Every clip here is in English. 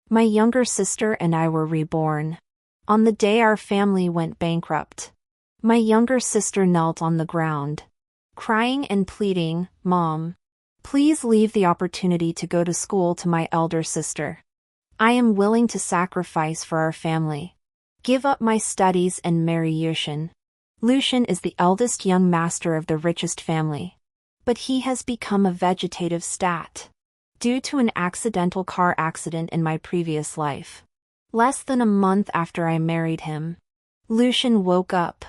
My younger sister and I were reborn. On the day our family went bankrupt, my younger sister knelt on the ground, crying and pleading, "Mom, please leave the opportunity to go to school to my elder sister. I am willing to sacrifice for our family. Give up my studies and marry Lucian." Lucian is the eldest young master of the richest family, but he has become a vegetative state due to an accidental car accident in my previous life. Less than a month after I married him, Lucian woke up.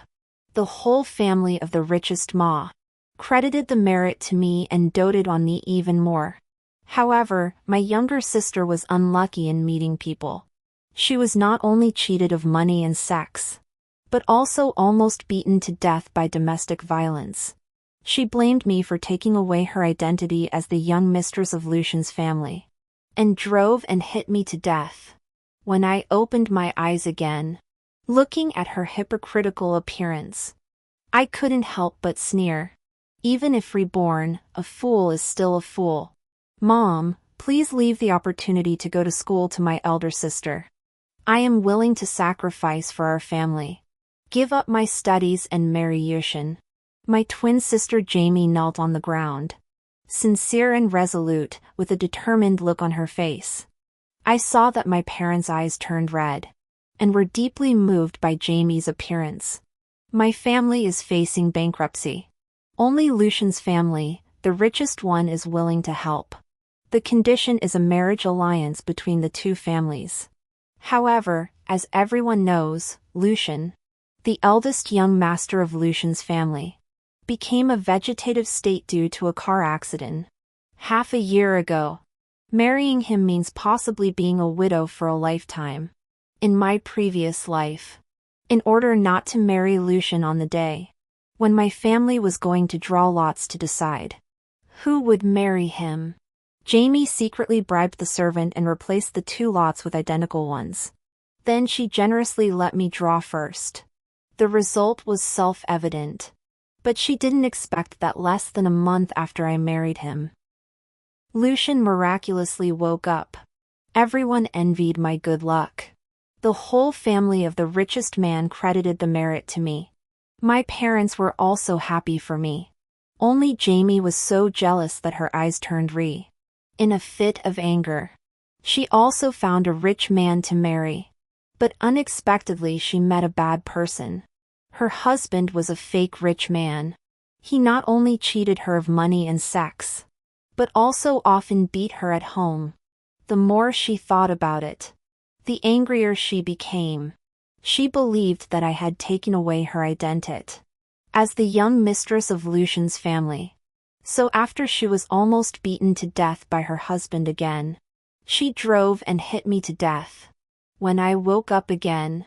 The whole family of the richest Ma credited the merit to me and doted on me even more. However, my younger sister was unlucky in meeting people. She was not only cheated of money and sex, but also almost beaten to death by domestic violence. She blamed me for taking away her identity as the young mistress of Lucian's family, and drove and hit me to death. When I opened my eyes again, looking at her hypocritical appearance, I couldn't help but sneer. Even if reborn, a fool is still a fool. Mom, please leave the opportunity to go to school to my elder sister. I am willing to sacrifice for our family. Give up my studies and marry Lucian. My twin sister Jamie knelt on the ground, sincere and resolute, with a determined look on her face. I saw that my parents' eyes turned red, and were deeply moved by Jamie's appearance. My family is facing bankruptcy. Only Lucian's family, the richest one, is willing to help. The condition is a marriage alliance between the two families. However, as everyone knows, Lucian, the eldest young master of Lucian's family, became a vegetative state due to a car accident half a year ago. Marrying him means possibly being a widow for a lifetime. In my previous life, in order not to marry Lucian on the day when my family was going to draw lots to decide who would marry him, Jamie secretly bribed the servant and replaced the two lots with identical ones. Then she generously let me draw first. The result was self-evident, but she didn't expect that less than a month after I married him, Lucian miraculously woke up. Everyone envied my good luck. The whole family of the richest man credited the merit to me. My parents were also happy for me. Only Jamie was so jealous that her eyes turned red. In a fit of anger, she also found a rich man to marry. But unexpectedly she met a bad person. Her husband was a fake rich man. He not only cheated her of money and sex, but also often beat her at home. The more she thought about it, the angrier she became. She believed that I had taken away her identity as the young mistress of Lucian's family. So after she was almost beaten to death by her husband again, she drove and hit me to death. When I woke up again,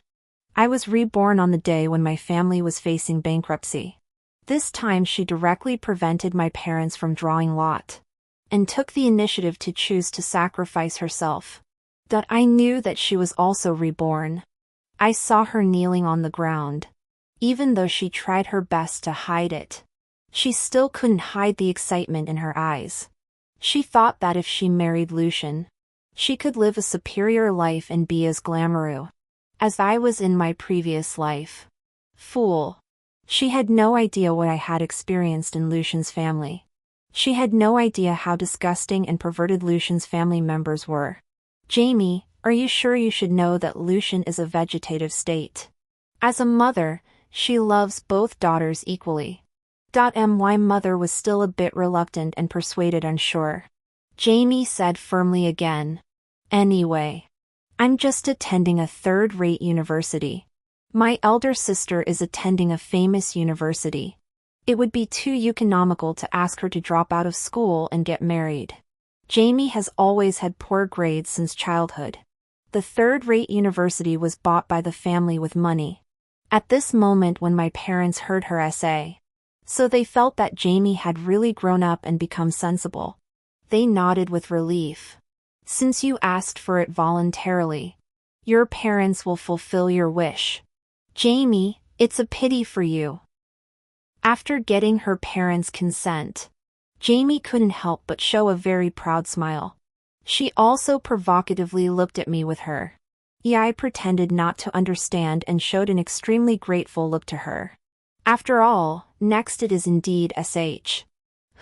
I was reborn on the day when my family was facing bankruptcy. This time she directly prevented my parents from drawing lot, and took the initiative to choose to sacrifice herself. That I knew that she was also reborn. I saw her kneeling on the ground. Even though she tried her best to hide it, she still couldn't hide the excitement in her eyes. She thought that if she married Lucian, she could live a superior life and be as glamorous as I was in my previous life. Fool. She had no idea what I had experienced in Lucian's family. She had no idea how disgusting and perverted Lucian's family members were. Jamie, are you sure you should know that Lucian is a vegetative state? As a mother, she loves both daughters equally. My mother was still a bit reluctant and persuaded unsure. Jamie said firmly again. Anyway, I'm just attending a third-rate university. My elder sister is attending a famous university. It would be too economical to ask her to drop out of school and get married. Jamie has always had poor grades since childhood. The third-rate university was bought by the family with money. At this moment when my parents heard her essay, so they felt that Jamie had really grown up and become sensible. They nodded with relief. Since you asked for it voluntarily, your parents will fulfill your wish. Jamie, it's a pity for you. After getting her parents' consent, Jamie couldn't help but show a very proud smile. She also provocatively looked at me with her. I pretended not to understand and showed an extremely grateful look to her. After all, next it is indeed SH.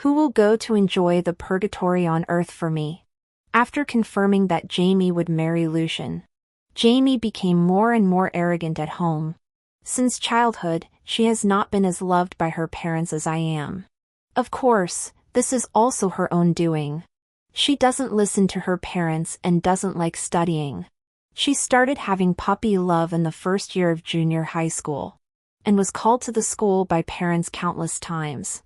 Who will go to enjoy the purgatory on earth for me? After confirming that Jamie would marry Lucian, Jamie became more and more arrogant at home. Since childhood, she has not been as loved by her parents as I am. Of course, this is also her own doing. She doesn't listen to her parents and doesn't like studying. She started having puppy love in the first year of junior high school, and was called to the school by parents countless times.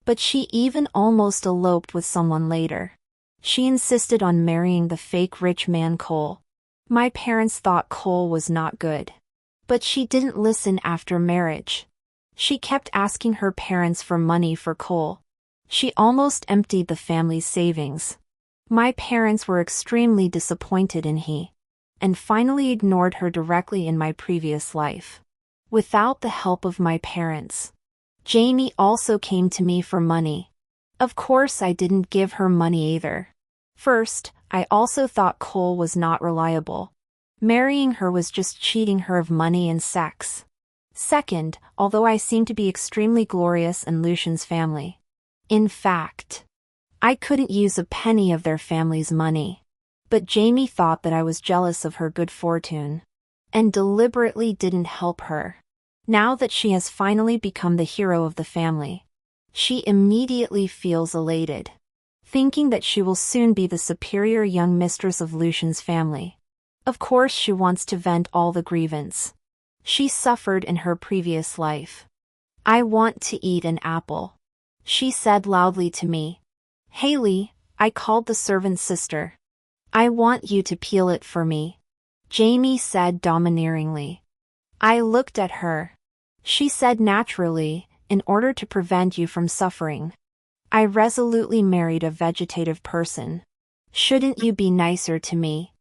But she even almost eloped with someone later. She insisted on marrying the fake rich man Cole. My parents thought Cole was not good. But she didn't listen after marriage. She kept asking her parents for money for Cole. She almost emptied the family's savings. My parents were extremely disappointed in he, and finally ignored her directly in my previous life. Without the help of my parents, Jamie also came to me for money. Of course I didn't give her money either. First, I also thought Cole was not reliable. Marrying her was just cheating her of money and sex. Second, although I seemed to be extremely glorious in Lucian's family. In fact, I couldn't use a penny of their family's money. But Jamie thought that I was jealous of her good fortune, and deliberately didn't help her. Now that she has finally become the hero of the family, she immediately feels elated, thinking that she will soon be the superior young mistress of Lucian's family. Of course she wants to vent all the grievance she suffered in her previous life. I want to eat an apple, she said loudly to me. Haley, I called the servant's sister. I want you to peel it for me, Jamie said domineeringly. I looked at her. She said naturally, in order to prevent you from suffering. I resolutely married a vegetative person. Shouldn't you be nicer to me?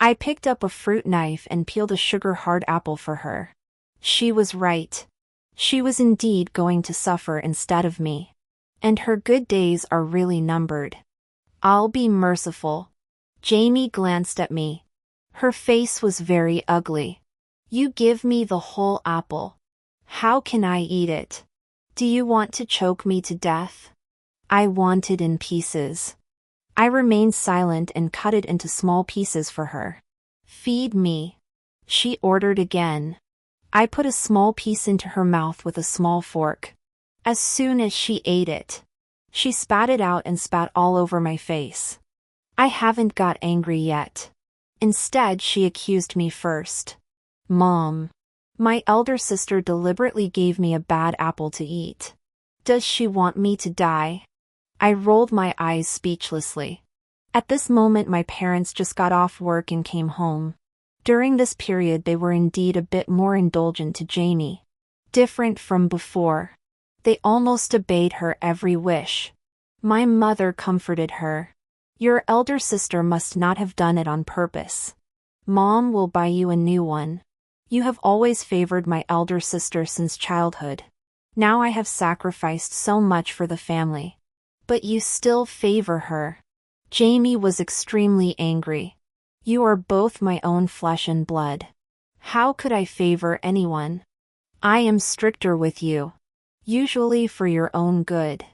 I picked up a fruit knife and peeled a sugar-hard apple for her. She was right. She was indeed going to suffer instead of me. And her good days are really numbered. I'll be merciful. Jamie glanced at me. Her face was very ugly. You give me the whole apple. How can I eat it? Do you want to choke me to death? I want it in pieces. I remained silent and cut it into small pieces for her. Feed me, she ordered again. I put a small piece into her mouth with a small fork. As soon as she ate it, she spat it out and spat all over my face. I haven't got angry yet. Instead, she accused me first. Mom, my elder sister deliberately gave me a bad apple to eat. Does she want me to die? I rolled my eyes speechlessly. At this moment my parents just got off work and came home. During this period they were indeed a bit more indulgent to Jamie. Different from before. They almost obeyed her every wish. My mother comforted her. Your elder sister must not have done it on purpose. Mom will buy you a new one. You have always favored my elder sister since childhood. Now I have sacrificed so much for the family. But you still favor her. Jamie was extremely angry. You are both my own flesh and blood. How could I favor anyone? I am stricter with you. Usually for your own good.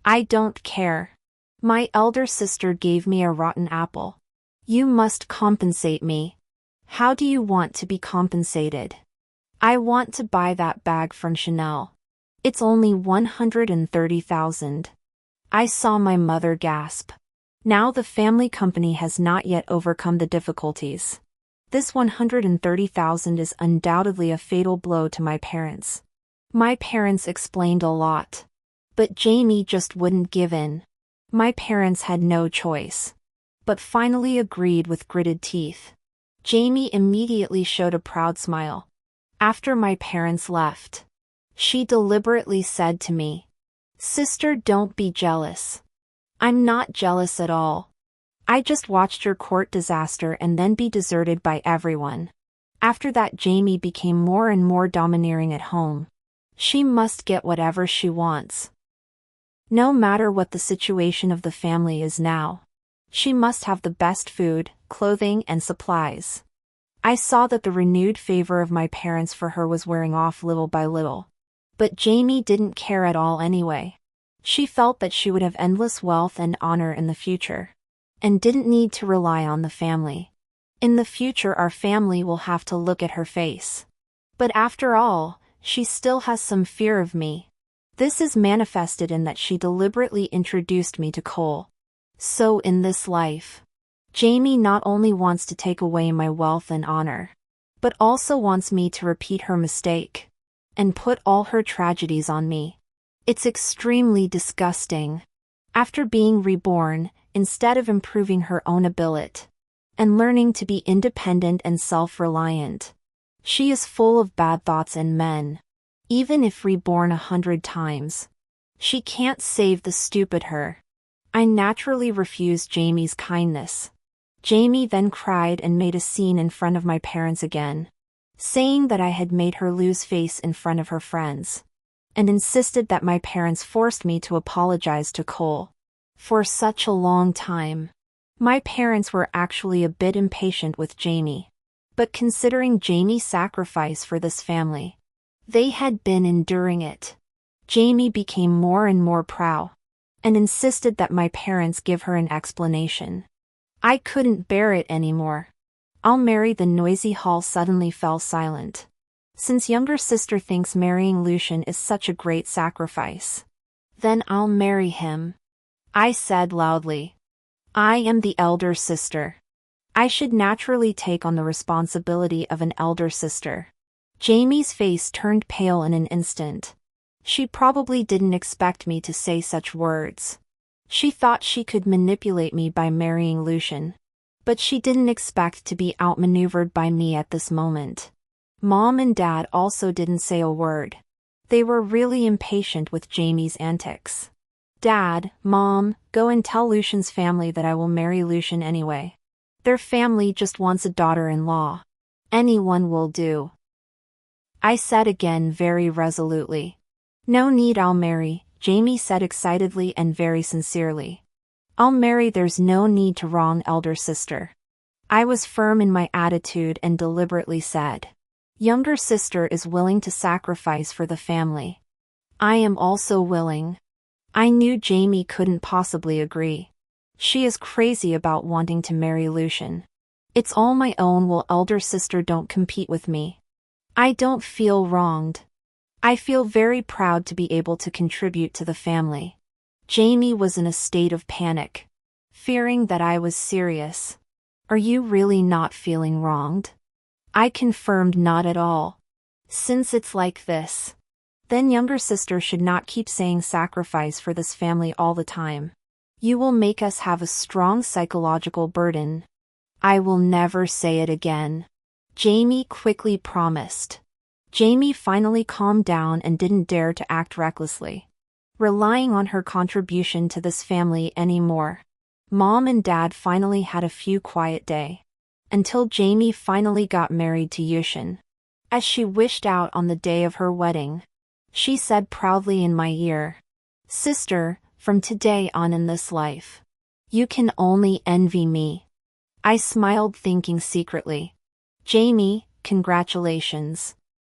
I don't care. My elder sister gave me a rotten apple. You must compensate me. How do you want to be compensated? I want to buy that bag from Chanel. It's only 130,000. I saw my mother gasp. Now the family company has not yet overcome the difficulties. This 130,000 is undoubtedly a fatal blow to my parents. My parents explained a lot. But Jamie just wouldn't give in. My parents had no choice. But finally agreed with gritted teeth. Jamie immediately showed a proud smile. After my parents left, she deliberately said to me, Sister, don't be jealous. I'm not jealous at all. I just watched your court disaster and then be deserted by everyone. After that Jamie became more and more domineering at home. She must get whatever she wants. No matter what the situation of the family is now. She must have the best food, clothing, and supplies. I saw that the renewed favor of my parents for her was wearing off little by little. But Jamie didn't care at all anyway. She felt that she would have endless wealth and honor in the future, and didn't need to rely on the family. In the future, our family will have to look at her face. But after all, she still has some fear of me. This is manifested in that she deliberately introduced me to Cole. So in this life, Jamie not only wants to take away my wealth and honor, but also wants me to repeat her mistake and put all her tragedies on me. It's extremely disgusting. After being reborn, instead of improving her own ability and learning to be independent and self-reliant, she is full of bad thoughts and men. Even if reborn 100 times, she can't save the stupid her. I naturally refused Jamie's kindness. Jamie then cried and made a scene in front of my parents again, saying that I had made her lose face in front of her friends, and insisted that my parents forced me to apologize to Cole. For such a long time, my parents were actually a bit impatient with Jamie. But considering Jamie's sacrifice for this family, they had been enduring it. Jamie became more and more proud, and insisted that my parents give her an explanation. I couldn't bear it anymore. "I'll marry the noisy hall suddenly fell silent. Since younger sister thinks marrying Lucian is such a great sacrifice, then I'll marry him," I said loudly. I am the elder sister. I should naturally take on the responsibility of an elder sister. Jamie's face turned pale in an instant. She probably didn't expect me to say such words. She thought she could manipulate me by marrying Lucian. But she didn't expect to be outmaneuvered by me at this moment. Mom and Dad also didn't say a word. They were really impatient with Jamie's antics. "Dad, Mom, go and tell Lucian's family that I will marry Lucian anyway. Their family just wants a daughter-in-law. Anyone will do," I said again very resolutely. "No need, I'll marry," Jamie said excitedly and very sincerely. "I'll marry, there's no need to wrong elder sister." I was firm in my attitude and deliberately said, "Younger sister is willing to sacrifice for the family. I am also willing." I knew Jamie couldn't possibly agree. She is crazy about wanting to marry Lucian. It's all my own will, elder sister, don't compete with me. I don't feel wronged. I feel very proud to be able to contribute to the family. Jamie was in a state of panic, fearing that I was serious. "Are you really not feeling wronged?" I confirmed, "Not at all. Since it's like this, then younger sister should not keep saying sacrifice for this family all the time. You will make us have a strong psychological burden." "I will never say it again," Jamie quickly promised. Jamie finally calmed down and didn't dare to act recklessly, relying on her contribution to this family anymore. Mom and Dad finally had a few quiet days, until Jamie finally got married to Yushin. As she wished out on the day of her wedding, she said proudly in my ear, "Sister, from today on in this life, you can only envy me." I smiled, thinking secretly, "Jamie, congratulations.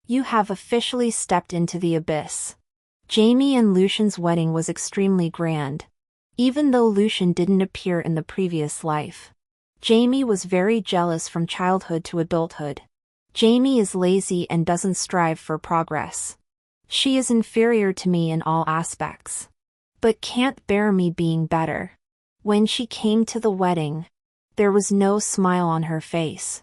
You have officially stepped into the abyss." Jamie and Lucian's wedding was extremely grand. Even though Lucian didn't appear in the previous life, Jamie was very jealous from childhood to adulthood. Jamie is lazy and doesn't strive for progress. She is inferior to me in all aspects, but can't bear me being better. When she came to the wedding, there was no smile on her face,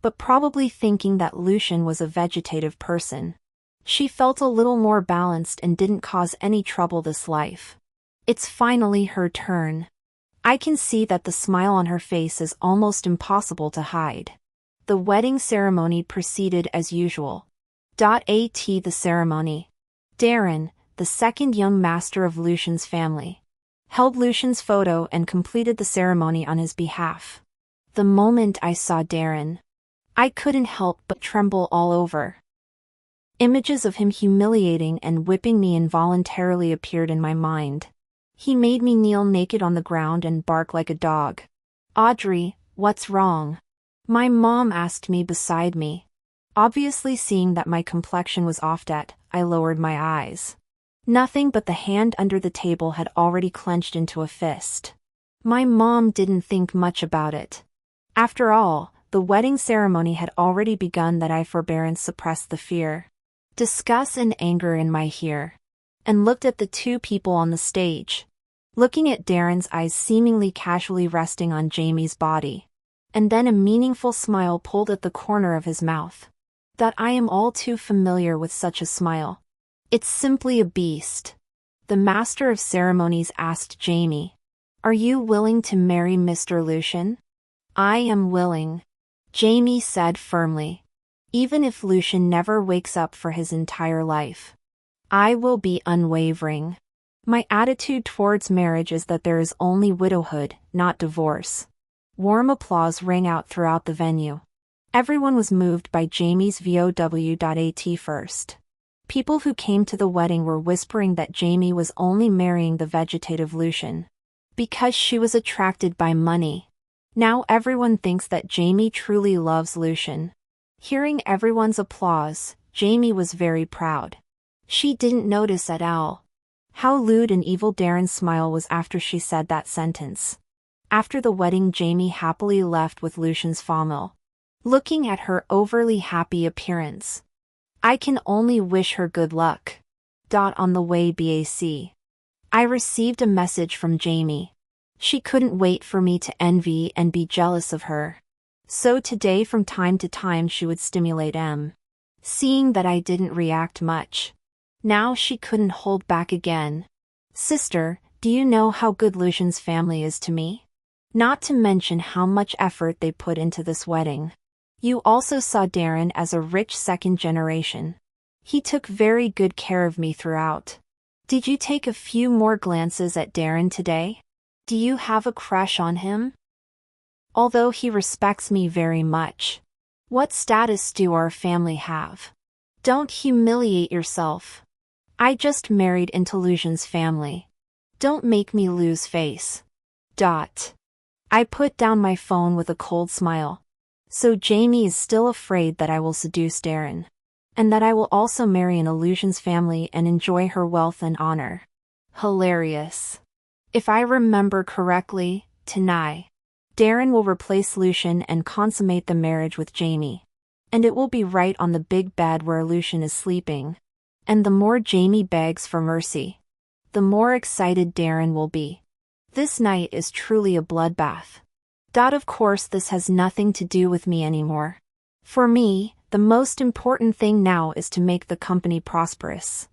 but probably thinking that Lucian was a vegetative person. She felt a little more balanced and didn't cause any trouble this life. It's finally her turn. I can see that the smile on her face is almost impossible to hide. The wedding ceremony proceeded as usual. The ceremony. Darren, the second young master of Lucian's family, held Lucian's photo and completed the ceremony on his behalf. The moment I saw Darren, I couldn't help but tremble all over. Images of him humiliating and whipping me involuntarily appeared in my mind. He made me kneel naked on the ground and bark like a dog. Audrey, what's wrong? My mom asked me beside me. Obviously seeing that my complexion was off, I lowered my eyes. Nothing, but the hand under the table had already clenched into a fist. My mom didn't think much about it. After all, the wedding ceremony had already begun. That I forbearance suppressed the fear, disgust and anger in my hair, and looked at the two people on the stage. Looking at Darren's eyes seemingly casually resting on Jamie's body. And then a meaningful smile pulled at the corner of his mouth. That I am all too familiar with such a smile. It's simply a beast. The master of ceremonies asked Jamie, "Are you willing to marry Mr. Lucian?" "I am willing," Jamie said firmly. "Even if Lucian never wakes up for his entire life. I will be unwavering. My attitude towards marriage is that there is only widowhood, not divorce." Warm applause rang out throughout the venue. Everyone was moved by Jamie's VOW.at first. People who came to the wedding were whispering that Jamie was only marrying the vegetative Lucian because she was attracted by money. Now everyone thinks that Jamie truly loves Lucian. Hearing everyone's applause, Jamie was very proud. She didn't notice at all how lewd and evil Darren's smile was after she said that sentence. After the wedding, Jamie happily left with Lucian's family. Looking at her overly happy appearance, I can only wish her good luck. On the way back, I received a message from Jamie. She couldn't wait for me to envy and be jealous of her. So today from time to time she would stimulate me. Seeing that I didn't react much, now she couldn't hold back again. "Sister, do you know how good Lucian's family is to me? Not to mention how much effort they put into this wedding. You also saw Darren as a rich second generation. He took very good care of me throughout. Did you take a few more glances at Darren today? Do you have a crush on him? Although he respects me very much. What status do our family have? Don't humiliate yourself. I just married into Lucian's family. Don't make me lose face." I put down my phone with a cold smile. So Jamie is still afraid that I will seduce Darren. And that I will also marry an Lucian's family and enjoy her wealth and honor. Hilarious. If I remember correctly, tonight, Darren will replace Lucian and consummate the marriage with Jamie. And it will be right on the big bed where Lucian is sleeping. And the more Jamie begs for mercy, the more excited Darren will be. This night is truly a bloodbath. Of course this has nothing to do with me anymore. For me, the most important thing now is to make the company prosperous.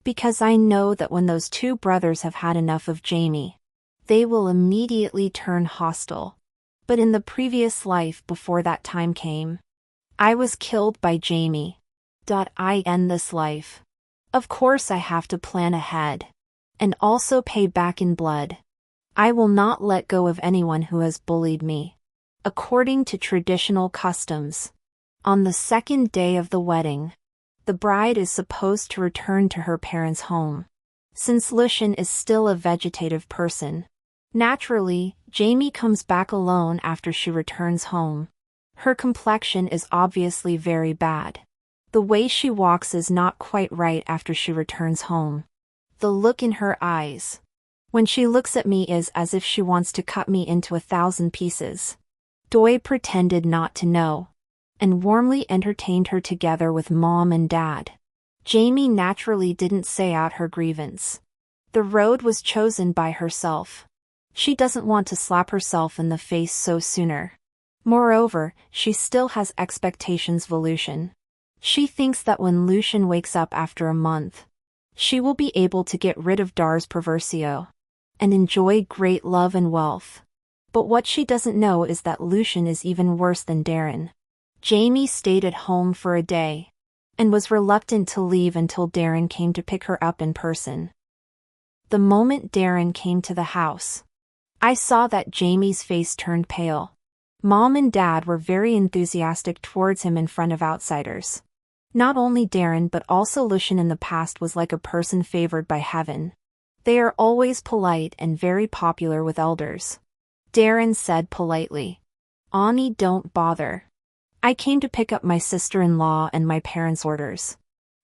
Because I know that when those two brothers have had enough of Jamie, they will immediately turn hostile. But in the previous life before that time came, I was killed by Jamie. I end this life. Of course I have to plan ahead. And also pay back in blood. I will not let go of anyone who has bullied me. According to traditional customs, on the second day of the wedding, the bride is supposed to return to her parents' home. Since Lucian is still a vegetative person, naturally, Jamie comes back alone after she returns home. Her complexion is obviously very bad. The way she walks is not quite right after she returns home. The look in her eyes, when she looks at me, is as if she wants to cut me into 1,000 pieces. Doi pretended not to know, and warmly entertained her together with Mom and Dad. Jamie naturally didn't say out her grievance. The road was chosen by herself. She doesn't want to slap herself in the face so sooner. Moreover, she still has expectations of Lucian. She thinks that when Lucian wakes up after a month, she will be able to get rid of Dar's perversio and enjoy great love and wealth. But what she doesn't know is that Lucian is even worse than Darren. Jamie stayed at home for a day and was reluctant to leave until Darren came to pick her up in person. The moment Darren came to the house, I saw that Jamie's face turned pale. Mom and Dad were very enthusiastic towards him in front of outsiders. Not only Darren but also Lucian in the past was like a person favored by heaven. They are always polite and very popular with elders. Darren said politely. Ani, don't bother. I came to pick up my sister-in-law and my parents' orders.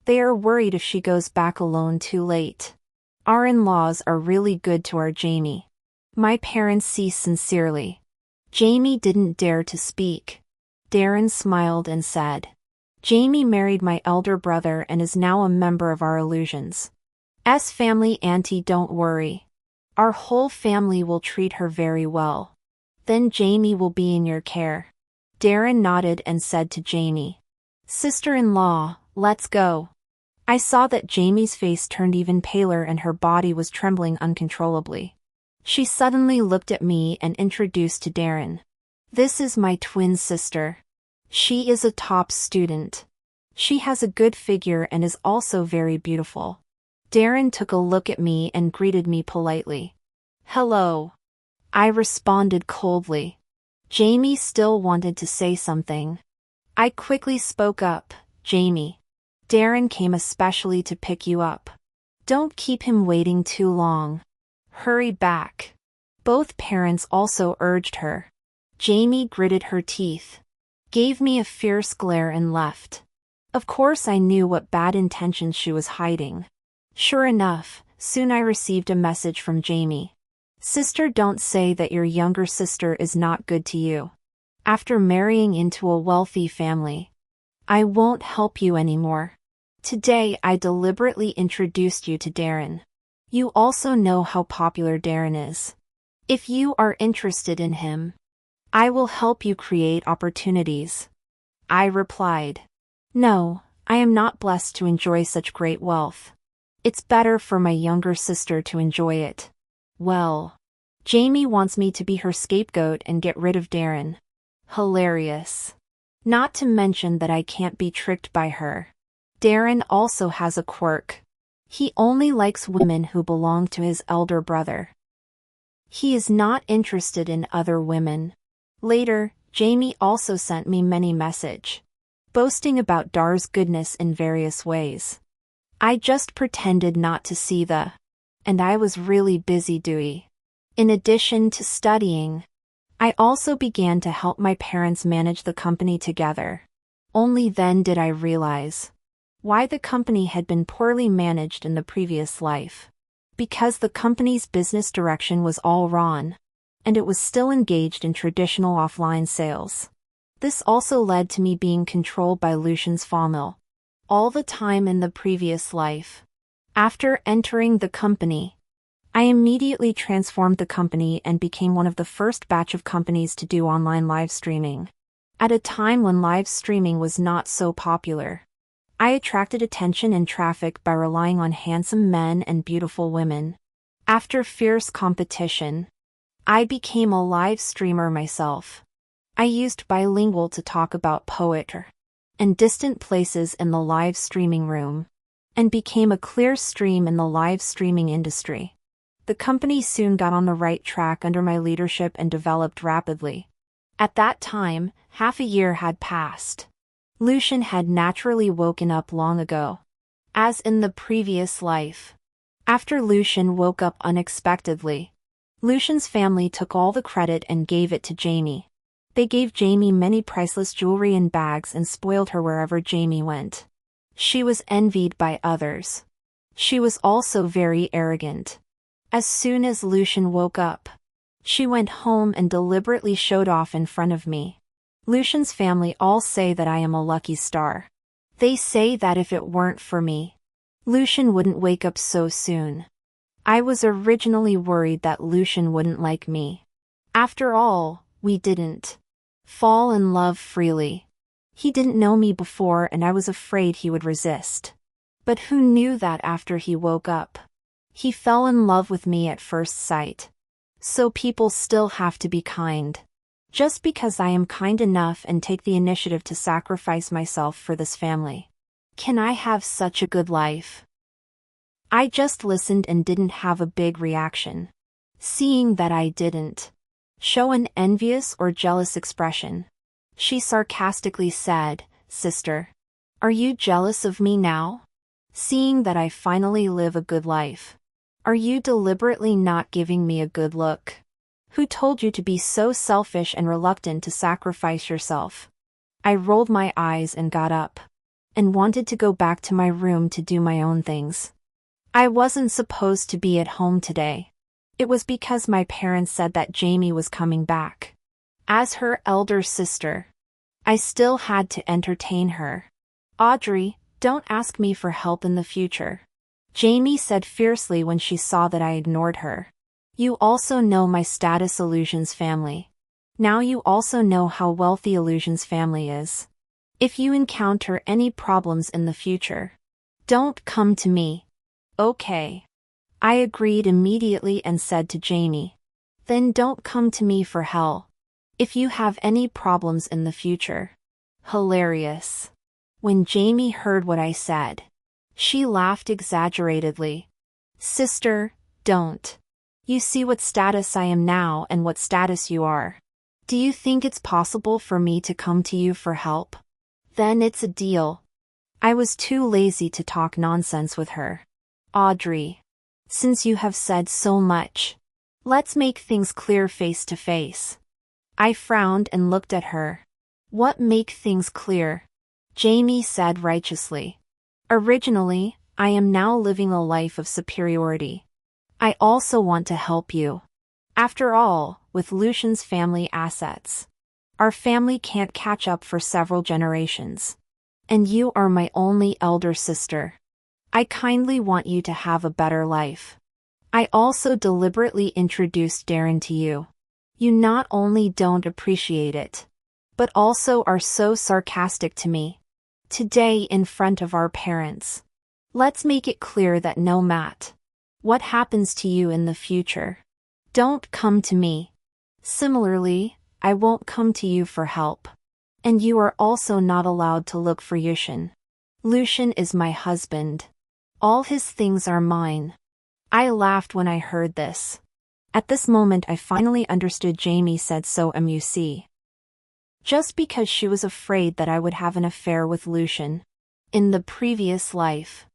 They are worried if she goes back alone too late. Our in-laws are really good to our Jamie. My parents see sincerely. Jamie didn't dare to speak. Darren smiled and said, Jamie married my elder brother and is now a member of our Illusions' family. Auntie, don't worry. Our whole family will treat her very well. Then Jamie will be in your care. Darren nodded and said to Jamie, Sister-in-law, let's go. I saw that Jamie's face turned even paler and her body was trembling uncontrollably. She suddenly looked at me and introduced to Darren. This is my twin sister. She is a top student. She has a good figure and is also very beautiful. Darren took a look at me and greeted me politely. Hello. I responded coldly. Jamie still wanted to say something. I quickly spoke up, Jamie. Darren came especially to pick you up. Don't keep him waiting too long. Hurry back. Both parents also urged her. Jamie gritted her teeth, gave me a fierce glare and left. Of course I knew what bad intentions she was hiding. Sure enough, soon I received a message from Jamie. Sister, don't say that your younger sister is not good to you. After marrying into a wealthy family, I won't help you anymore. Today I deliberately introduced you to Darren. You also know how popular Darren is. If you are interested in him, I will help you create opportunities. I replied. No, I am not blessed to enjoy such great wealth. It's better for my younger sister to enjoy it. Well, Jamie wants me to be her scapegoat and get rid of Darren. Hilarious. Not to mention that I can't be tricked by her. Darren also has a quirk. He only likes women who belong to his elder brother. He is not interested in other women. Later, Jamie also sent me many messages, boasting about Dar's goodness in various ways. I just pretended not to see and I was really busy Dewey. In addition to studying, I also began to help my parents manage the company together. Only then did I realize why the company had been poorly managed in the previous life. Because the company's business direction was all wrong, and it was still engaged in traditional offline sales. This also led to me being controlled by Lucian's family all the time in the previous life. After entering the company, I immediately transformed the company and became one of the first batch of companies to do online live streaming. At a time when live streaming was not so popular, I attracted attention and traffic by relying on handsome men and beautiful women. After fierce competition, I became a live streamer myself. I used bilingual to talk about poetry and distant places in the live streaming room, and became a clear stream in the live streaming industry. The company soon got on the right track under my leadership and developed rapidly. At that time, half a year had passed. Lucian had naturally woken up long ago, as in the previous life. After Lucian woke up unexpectedly, Lucian's family took all the credit and gave it to Jamie. They gave Jamie many priceless jewelry and bags and spoiled her wherever Jamie went. She was envied by others. She was also very arrogant. As soon as Lucian woke up, she went home and deliberately showed off in front of me. Lucian's family all say that I am a lucky star. They say that if it weren't for me, Lucian wouldn't wake up so soon. I was originally worried that Lucian wouldn't like me. After all, we didn't fall in love freely. He didn't know me before and I was afraid he would resist. But who knew that after he woke up, he fell in love with me at first sight. So people still have to be kind. Just because I am kind enough and take the initiative to sacrifice myself for this family, can I have such a good life? I just listened and didn't have a big reaction. Seeing that I didn't show an envious or jealous expression, she sarcastically said, Sister, are you jealous of me now? Seeing that I finally live a good life, are you deliberately not giving me a good look? Who told you to be so selfish and reluctant to sacrifice yourself? I rolled my eyes and got up, and wanted to go back to my room to do my own things. I wasn't supposed to be at home today. It was because my parents said that Jamie was coming back. As her elder sister, I still had to entertain her. Audrey, don't ask me for help in the future, Jamie said fiercely when she saw that I ignored her. You also know my status Illusion's family. Now you also know how wealthy Illusion's family is. If you encounter any problems in the future, don't come to me. Okay. I agreed immediately and said to Jamie, then don't come to me for help. If you have any problems in the future. Hilarious. When Jamie heard what I said, she laughed exaggeratedly. Sister, don't. You see what status I am now and what status you are. Do you think it's possible for me to come to you for help? Then it's a deal. I was too lazy to talk nonsense with her. Audrey, since you have said so much, let's make things clear face to face. I frowned and looked at her. What make things clear? Jamie said righteously. Originally, I am now living a life of superiority. I also want to help you. After all, with Lucian's family assets, our family can't catch up for several generations. And you are my only elder sister. I kindly want you to have a better life. I also deliberately introduced Darren to you. You not only don't appreciate it, but also are so sarcastic to me. Today in front of our parents. Let's make it clear that no matter what happens to you in the future, don't come to me. Similarly, I won't come to you for help. And you are also not allowed to look for Lucian. Lucian is my husband. All his things are mine. I laughed when I heard this. At this moment I finally understood Jamie said so MUC. Just because she was afraid that I would have an affair with Lucian. In the previous life.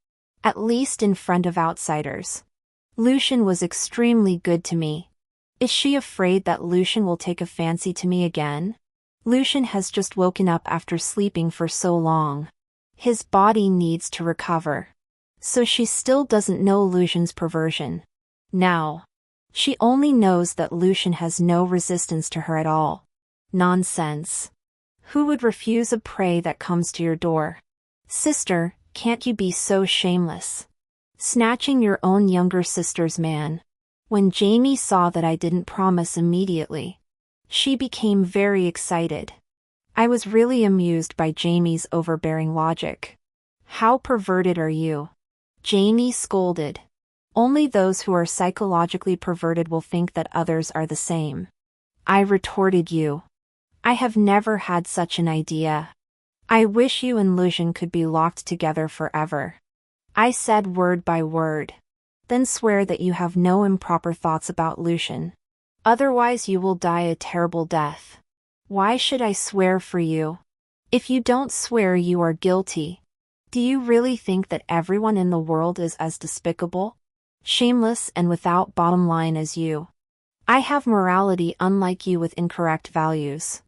At least in front of outsiders. Lucian was extremely good to me. Is she afraid that Lucian will take a fancy to me again? Lucian has just woken up after sleeping for so long. His body needs to recover. So she still doesn't know Lucian's perversion. Now. She only knows that Lucian has no resistance to her at all. Nonsense. Who would refuse a prey that comes to your door? Sister, can't you be so shameless? Snatching your own younger sister's man. When Jamie saw that I didn't promise immediately, she became very excited. I was really amused by Jamie's overbearing logic. How perverted are you? Jamie scolded. Only those who are psychologically perverted will think that others are the same. I retorted you. I have never had such an idea. I wish you and Lucian could be locked together forever. I said word by word. Then swear that you have no improper thoughts about Lucian. Otherwise you will die a terrible death. Why should I swear for you? If you don't swear you are guilty. Do you really think that everyone in the world is as despicable, shameless and without bottom line as you? I have morality unlike you with incorrect values.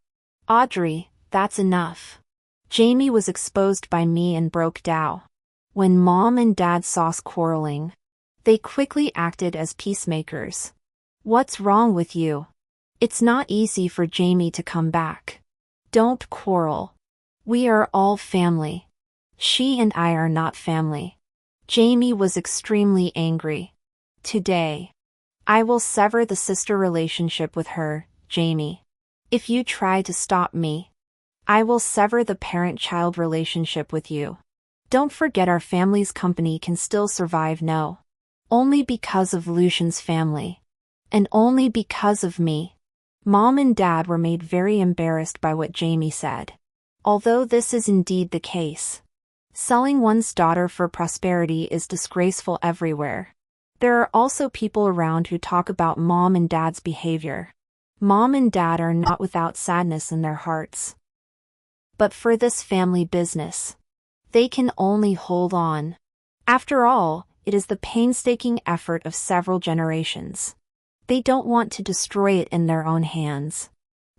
Audrey, that's enough. Jamie was exposed by me and broke down. When Mom and Dad saw us quarreling, they quickly acted as peacemakers. What's wrong with you? It's not easy for Jamie to come back. Don't quarrel. We are all family. She and I are not family. Jamie was extremely angry. Today, I will sever the sister relationship with her, Jamie. If you try to stop me, I will sever the parent-child relationship with you. Don't forget our family's company can still survive only because of Lucian's family. And only because of me. Mom and Dad were made very embarrassed by what Jamie said. Although this is indeed the case. Selling one's daughter for prosperity is disgraceful everywhere. There are also people around who talk about Mom and Dad's behavior. Mom and Dad are not without sadness in their hearts. But for this family business, they can only hold on. After all, it is the painstaking effort of several generations. They don't want to destroy it in their own hands.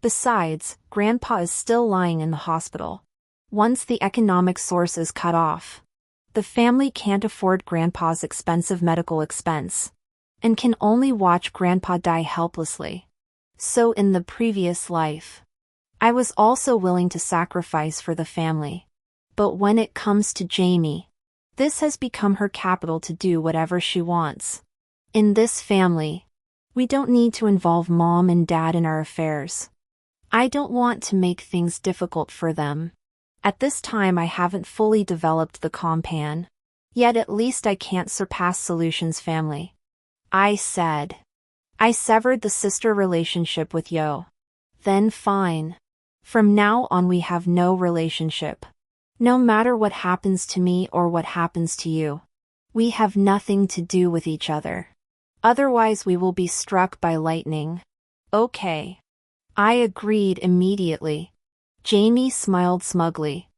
Besides, Grandpa is still lying in the hospital. Once the economic source is cut off, the family can't afford Grandpa's expensive medical expense, and can only watch Grandpa die helplessly. So in the previous life, I was also willing to sacrifice for the family. But when it comes to Jamie, this has become her capital to do whatever she wants. In this family, we don't need to involve Mom and Dad in our affairs. I don't want to make things difficult for them. At this time I haven't fully developed the compan. Yet at least I can't surpass Solution's family. I said. I severed the sister relationship with Yo. Then fine. From now on we have no relationship. No matter what happens to me or what happens to you, we have nothing to do with each other. Otherwise we will be struck by lightning. Okay. I agreed immediately. Jamie smiled smugly.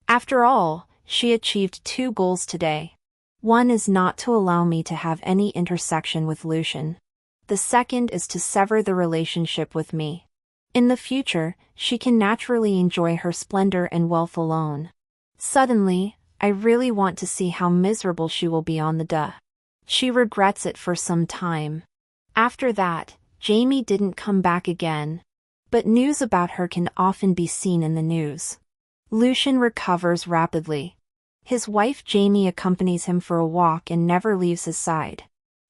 After all, she achieved 2 goals today. One is not to allow me to have any intersection with Lucian. The second is to sever the relationship with me. In the future, she can naturally enjoy her splendor and wealth alone. Suddenly, I really want to see how miserable she will be on the duh. She regrets it for some time. After that, Jamie didn't come back again. But news about her can often be seen in the news. Lucian recovers rapidly. His wife Jamie accompanies him for a walk and never leaves his side.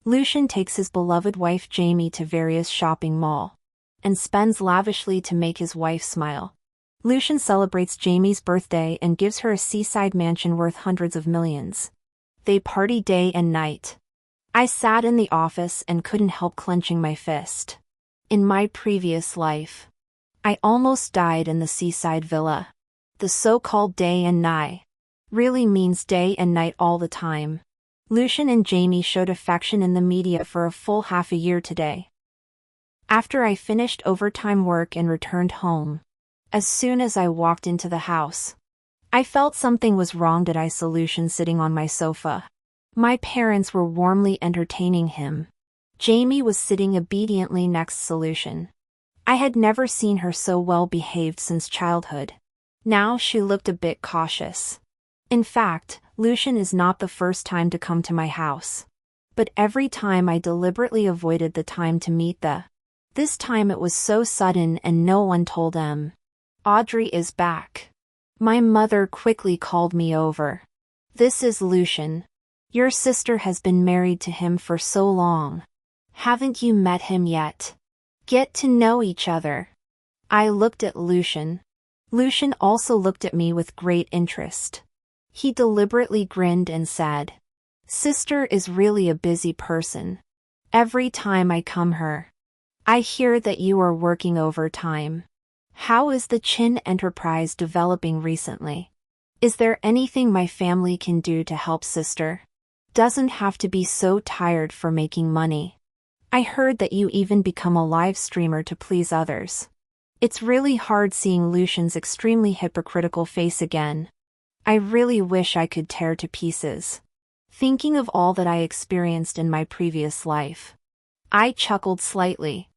Lucian takes his beloved wife Jamie to various shopping malls and spends lavishly to make his wife smile. Lucian celebrates Jamie's birthday and gives her a seaside mansion worth hundreds of millions. They party day and night. I sat in the office and couldn't help clenching my fist. In my previous life, I almost died in the seaside villa. The so-called day and night really means day and night all the time. Lucian and Jamie showed affection in the media for a full half a year today. After I finished overtime work and returned home, as soon as I walked into the house, I felt something was wrong. Did I see Lucian sitting on my sofa? My parents were warmly entertaining him. Jamie was sitting obediently next to Lucian. I had never seen her so well behaved since childhood. Now she looked a bit cautious. In fact, Lucian is not the first time to come to my house. But every time I deliberately avoided the time to meet the. This time it was so sudden and no one told them. Audrey is back. My mother quickly called me over. This is Lucian. Your sister has been married to him for so long. Haven't you met him yet? Get to know each other. I looked at Lucian. Lucian also looked at me with great interest. He deliberately grinned and said, Sister is really a busy person. Every time I come here, I hear that you are working overtime. How is the Chin enterprise developing recently? Is there anything my family can do to help sister? Doesn't have to be so tired for making money. I heard that you even become a live streamer to please others. It's really hard seeing Lucian's extremely hypocritical face again. I really wish I could tear to pieces. Thinking of all that I experienced in my previous life, I chuckled slightly.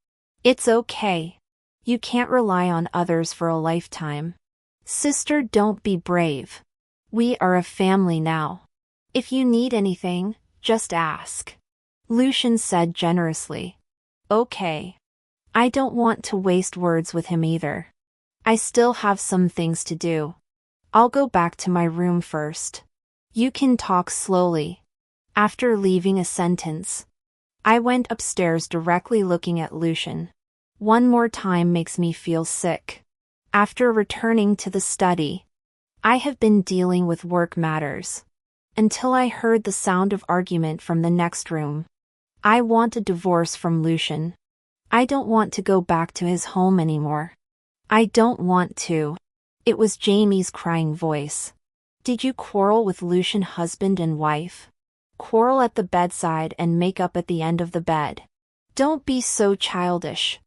It's okay. You can't rely on others for a lifetime. Sister, don't be brave. We are a family now. If you need anything, just ask. Lucian said generously. Okay. I don't want to waste words with him either. I still have some things to do. I'll go back to my room first. You can talk slowly. After leaving a sentence, I went upstairs directly looking at Lucian. One more time makes me feel sick. After returning to the study, I have been dealing with work matters. Until I heard the sound of argument from the next room. I want a divorce from Lucian. I don't want to go back to his home anymore. I don't want to. It was Jamie's crying voice. Did you quarrel with Lucian, husband and wife? Quarrel at the bedside and make up at the end of the bed. Don't be so childish.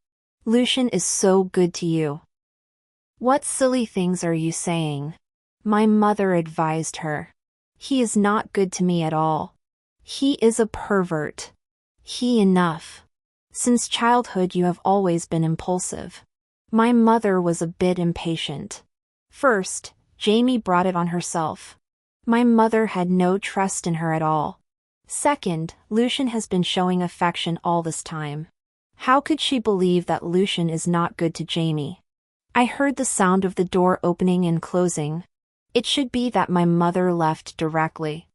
Lucian is so good to you. What silly things are you saying? My mother advised her. He is not good to me at all. He is a pervert. Enough. Since childhood you have always been impulsive. My mother was a bit impatient. First, Jamie brought it on herself. My mother had no trust in her at all. Second, Lucian has been showing affection all this time. How could she believe that Lucian is not good to Jamie? I heard the sound of the door opening and closing. It should be that my mother left directly.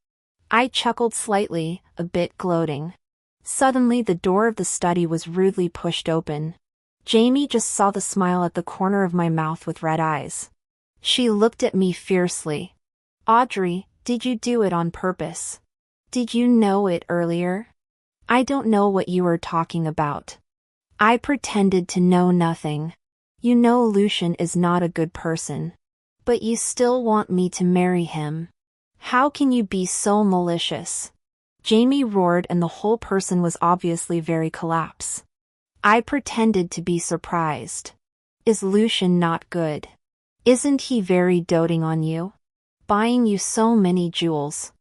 I chuckled slightly, a bit gloating. Suddenly the door of the study was rudely pushed open. Jamie just saw the smile at the corner of my mouth with red eyes. She looked at me fiercely. Audrey, did you do it on purpose? Did you know it earlier? I don't know what you were talking about. I pretended to know nothing. You know Lucian is not a good person. But you still want me to marry him. How can you be so malicious? Jamie roared and the whole person was obviously very collapsed. I pretended to be surprised. Is Lucian not good? Isn't he very doting on you? Buying you so many jewels.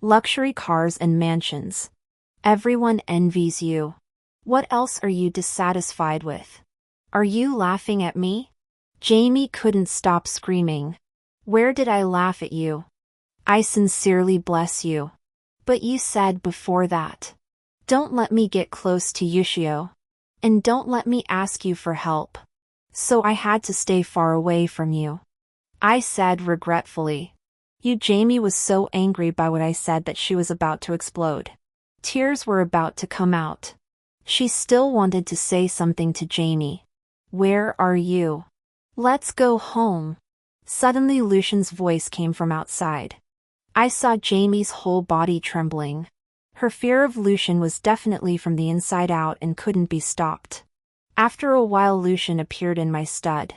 Luxury cars and mansions. Everyone envies you. What else are you dissatisfied with? Are you laughing at me? Jamie couldn't stop screaming. Where did I laugh at you? I sincerely bless you. But you said before that. Don't let me get close to Yushio. And don't let me ask you for help. So I had to stay far away from you. I said regretfully. Jamie was so angry by what I said that she was about to explode. Tears were about to come out. She still wanted to say something to Jamie. Where are you? Let's go home. Suddenly Lucian's voice came from outside. I saw Jamie's whole body trembling. Her fear of Lucian was definitely from the inside out and couldn't be stopped. After a while Lucian appeared in my stud.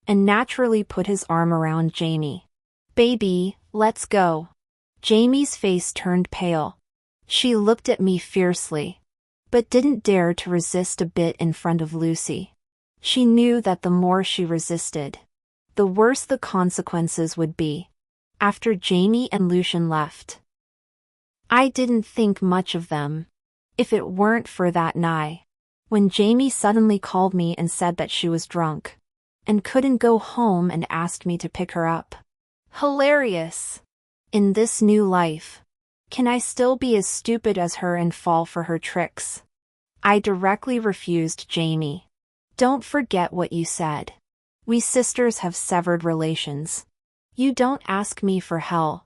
And naturally put his arm around Jamie. Baby, let's go. Jamie's face turned pale. She looked at me fiercely. But didn't dare to resist a bit in front of Lucy. She knew that the more she resisted, the worse the consequences would be. After Jamie and Lucian left, I didn't think much of them. If it weren't for that night, when Jamie suddenly called me and said that she was drunk, and couldn't go home and asked me to pick her up. Hilarious! In this new life, can I still be as stupid as her and fall for her tricks? I directly refused Jamie. Don't forget what you said. We sisters have severed relations. You don't ask me for help.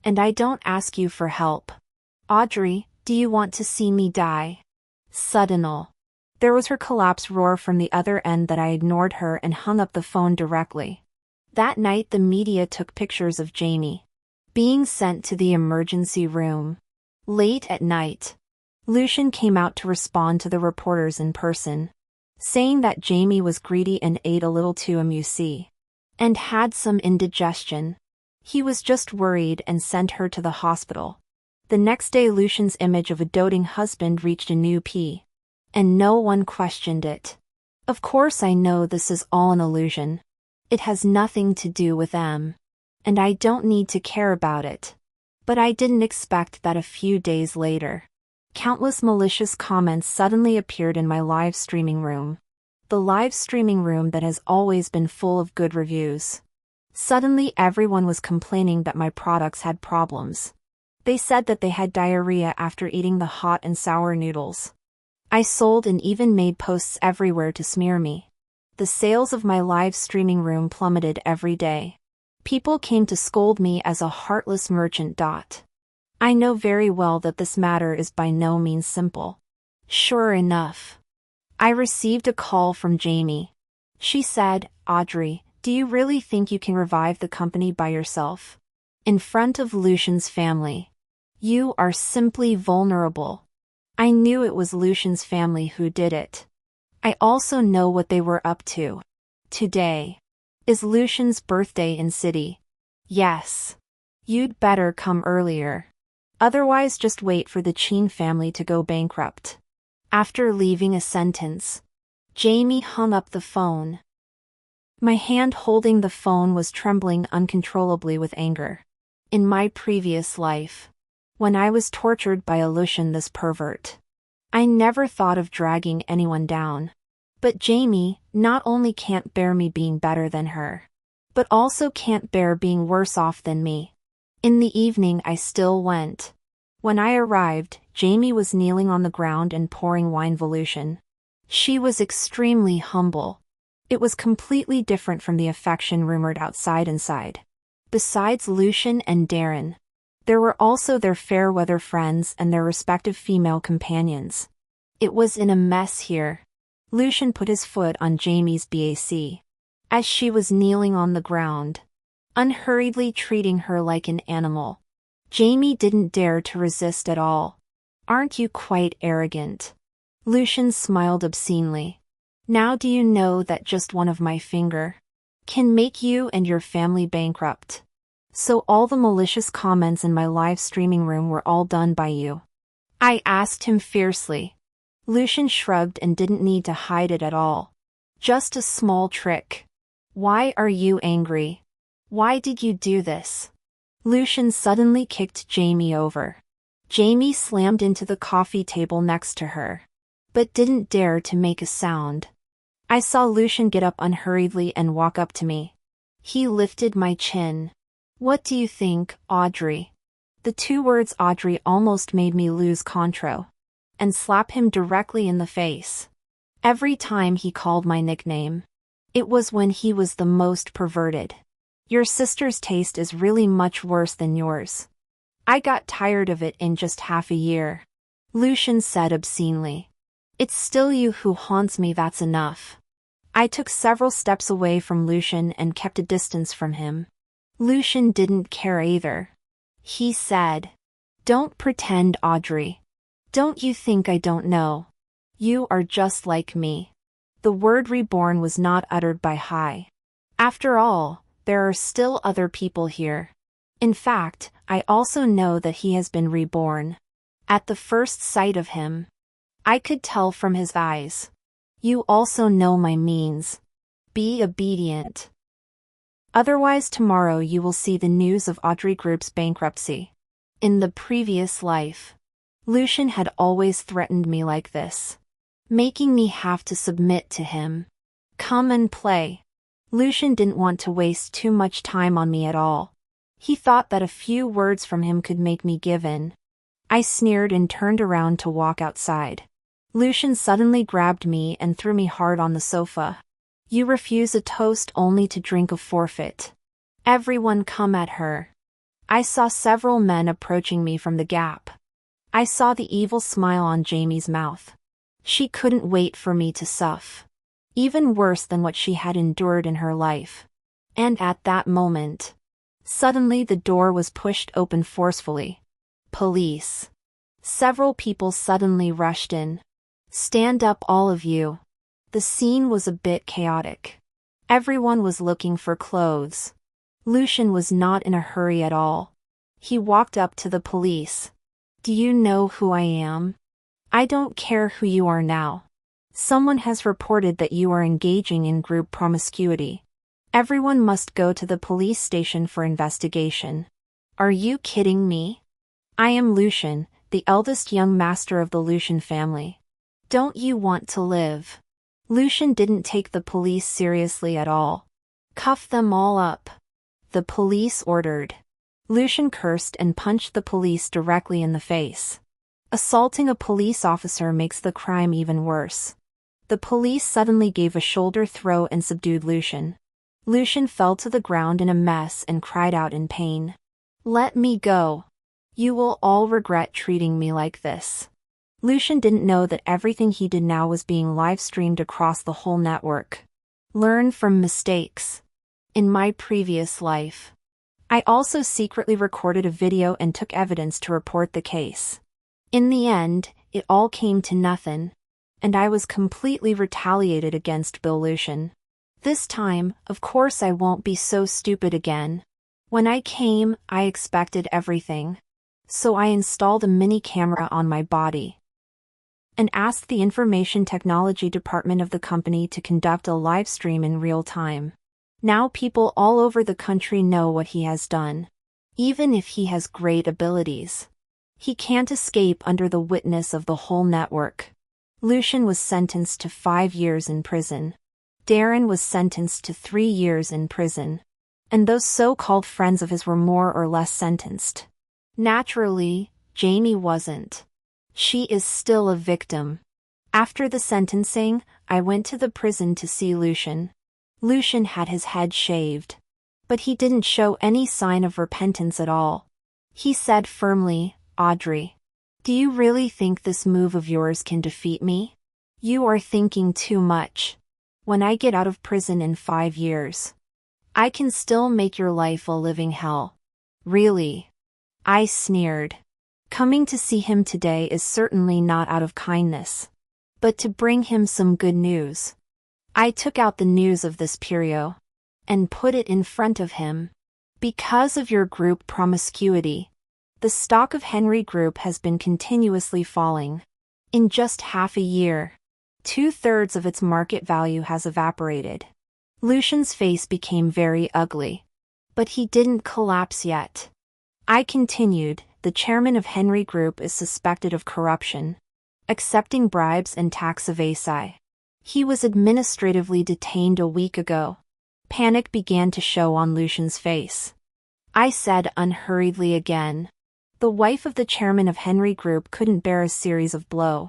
And I don't ask you for help. Audrey, do you want to see me die? Suddenly, there was her collapse roar from the other end that I ignored her and hung up the phone directly. That night the media took pictures of Jamie being sent to the emergency room. Late at night, Lucian came out to respond to the reporters in person, saying that Jamie was greedy and ate a little too much, and had some indigestion. He was just worried and sent her to the hospital. The next day Lucian's image of a doting husband reached a new peak. And no one questioned it. Of course I know this is all an illusion. It has nothing to do with them. And I don't need to care about it. But I didn't expect that a few days later, countless malicious comments suddenly appeared in my live streaming room. The live streaming room that has always been full of good reviews. Suddenly everyone was complaining that my products had problems. They said that they had diarrhea after eating the hot and sour noodles. I sold and even made posts everywhere to smear me. The sales of my live streaming room plummeted every day. People came to scold me as a heartless merchant. I know very well that this matter is by no means simple. Sure enough, I received a call from Jamie. She said, Audrey, do you really think you can revive the company by yourself? In front of Lucian's family. You are simply vulnerable. I knew it was Lucian's family who did it. I also know what they were up to. Today is Lucian's birthday in city. Yes. You'd better come earlier. Otherwise just wait for the Chin family to go bankrupt. After leaving a sentence, Jamie hung up the phone. My hand holding the phone was trembling uncontrollably with anger. In my previous life, when I was tortured by Lucian this pervert, I never thought of dragging anyone down. But Jamie not only can't bear me being better than her, but also can't bear being worse off than me. In the evening I still went. When I arrived, Jamie was kneeling on the ground and pouring wine volution. She was extremely humble. It was completely different from the affection rumored outside inside. Besides Lucian and Darren, there were also their fair-weather friends and their respective female companions. It was in a mess here. Lucian put his foot on Jamie's back, as she was kneeling on the ground, unhurriedly treating her like an animal. Jamie didn't dare to resist at all. "Aren't you quite arrogant?" Lucian smiled obscenely. "Now do you know that just one of my finger can make you and your family bankrupt? So all the malicious comments in my live streaming room were all done by you?" I asked him fiercely. Lucian shrugged and didn't need to hide it at all. "Just a small trick. Why are you angry? Why did you do this?" Lucian suddenly kicked Jamie over. Jamie slammed into the coffee table next to her, but didn't dare to make a sound. I saw Lucian get up unhurriedly and walk up to me. He lifted my chin. "What do you think, Audrey?" The two words Audrey almost made me lose control and slap him directly in the face. Every time he called my nickname, it was when he was the most perverted. "Your sister's taste is really much worse than yours. I got tired of it in just half a year," Lucian said obscenely. "It's still you who haunts me, that's enough." I took several steps away from Lucian and kept a distance from him. Lucian didn't care either. He said, "Don't pretend, Audrey. Don't you think I don't know? You are just like me." The word reborn was not uttered by Hai. After all, there are still other people here. In fact, I also know that he has been reborn. At the first sight of him, I could tell from his eyes. "You also know my means. Be obedient. Otherwise tomorrow you will see the news of Audrey Group's bankruptcy." In the previous life, Lucian had always threatened me like this, making me have to submit to him. Come and play. Lucian didn't want to waste too much time on me at all. He thought that a few words from him could make me give in. I sneered and turned around to walk outside. Lucian suddenly grabbed me and threw me hard on the sofa. "You refuse a toast only to drink a forfeit. Everyone come at her." I saw several men approaching me from the gap. I saw the evil smile on Jamie's mouth. She couldn't wait for me to suffer. Even worse than what she had endured in her life. And at that moment, suddenly the door was pushed open forcefully. Police. Several people suddenly rushed in. "Stand up, all of you." The scene was a bit chaotic. Everyone was looking for clothes. Lucian was not in a hurry at all. He walked up to the police. "Do you know who I am? I don't care who you are now. Someone has reported that you are engaging in group promiscuity. Everyone must go to the police station for investigation." Are you kidding me? I am Lucian, the eldest young master of the Lucian family. Don't you want to live? Lucian didn't take the police seriously at all. "Cuff them all up," the police ordered. Lucian cursed and punched the police directly in the face. Assaulting a police officer makes the crime even worse. The police suddenly gave a shoulder throw and subdued Lucian. Lucian fell to the ground in a mess and cried out in pain. "Let me go. You will all regret treating me like this." Lucian didn't know that everything he did now was being live-streamed across the whole network. Learn from mistakes. In my previous life, I also secretly recorded a video and took evidence to report the case. In the end, it all came to nothing, and I was completely retaliated against Bill Lucian. This time, of course I won't be so stupid again. When I came, I expected everything. So I installed a mini camera on my body and asked the information technology department of the company to conduct a live stream in real time. Now people all over the country know what he has done, even if he has great abilities. He can't escape under the witness of the whole network. Lucian was sentenced to 5 years in prison. Darren was sentenced to 3 years in prison. And those so-called friends of his were more or less sentenced. Naturally, Jamie wasn't. She is still a victim. After the sentencing, I went to the prison to see Lucian. Lucian had his head shaved. But he didn't show any sign of repentance at all. He said firmly, "Audrey, do you really think this move of yours can defeat me? You are thinking too much. When I get out of prison in 5 years, I can still make your life a living hell." Really? I sneered. Coming to see him today is certainly not out of kindness, but to bring him some good news. I took out the news of this period and put it in front of him. Because of your group promiscuity, the stock of Henry Group has been continuously falling. In just half a year, 2/3 of its market value has evaporated. Lucian's face became very ugly. But he didn't collapse yet. I continued, the chairman of Henry Group is suspected of corruption, accepting bribes and tax evasion. He was administratively detained a week ago. Panic began to show on Lucian's face. I said unhurriedly again. The wife of the chairman of Henry Group couldn't bear a series of blows,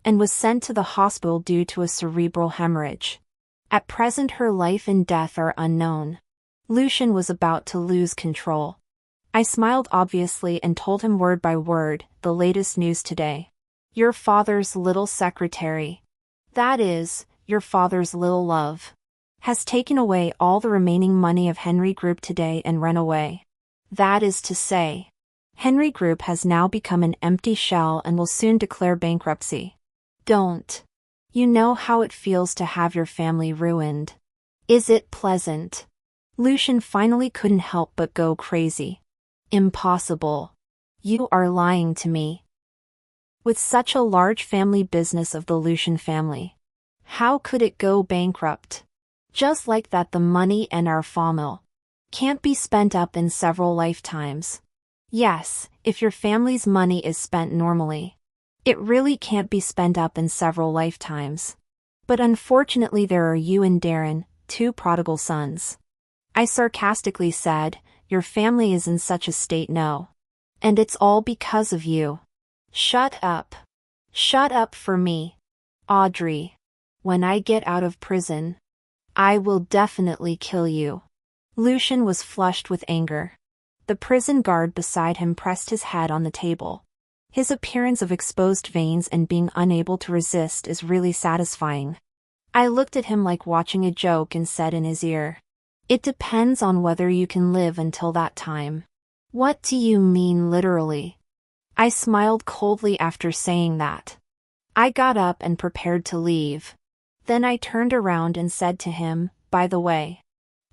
and was sent to the hospital due to a cerebral hemorrhage. At present her life and death are unknown. Lucian was about to lose control. I smiled obviously and told him word by word, the latest news today. Your father's little secretary, that is, your father's little love, has taken away all the remaining money of Henry Group today and run away. That is to say, Henry Group has now become an empty shell and will soon declare bankruptcy. Don't you know how it feels to have your family ruined? Is it pleasant? Lucian finally couldn't help but go crazy. Impossible. You are lying to me. With such a large family business of the Lucian family, how could it go bankrupt? Just like that, the money and our family can't be spent up in several lifetimes. Yes, if your family's money is spent normally, it really can't be spent up in several lifetimes. But unfortunately there are you and Darren, 2 prodigal sons. I sarcastically said, your family is in such a state now. And it's all because of you. Shut up. Shut up for me. Audrey. When I get out of prison, I will definitely kill you. Lucian was flushed with anger. The prison guard beside him pressed his head on the table. His appearance of exposed veins and being unable to resist is really satisfying. I looked at him like watching a joke and said in his ear, "It depends on whether you can live until that time." What do you mean literally? I smiled coldly after saying that. I got up and prepared to leave. Then I turned around and said to him, "By the way,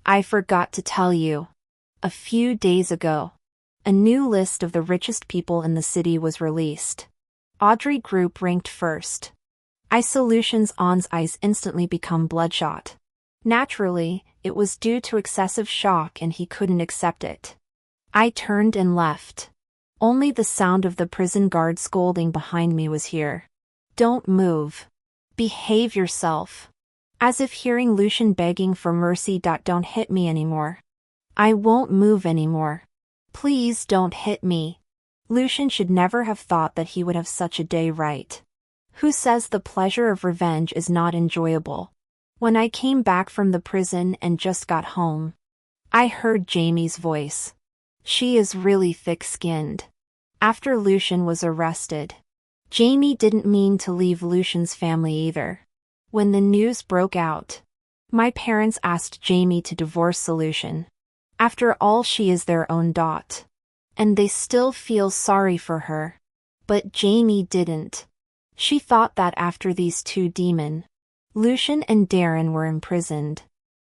I forgot to tell you. A few days ago, a new list of the richest people in the city was released. Audrey Group ranked first." I saw Lucian's eyes instantly become bloodshot. Naturally, it was due to excessive shock and he couldn't accept it. I turned and left. Only the sound of the prison guard scolding behind me was here. "Don't move. Behave yourself." As if hearing Lucian begging for mercy. "Don't hit me anymore. I won't move anymore. Please don't hit me." Lucian should never have thought that he would have such a day, right? Who says the pleasure of revenge is not enjoyable? When I came back from the prison and just got home, I heard Jamie's voice. She is really thick-skinned. After Lucian was arrested, Jamie didn't mean to leave Lucian's family either. When the news broke out, my parents asked Jamie to divorce Lucian. After all, she is their own daughter, and they still feel sorry for her. But Jamie didn't. She thought that after these 2 demons, Lucian and Darren, were imprisoned,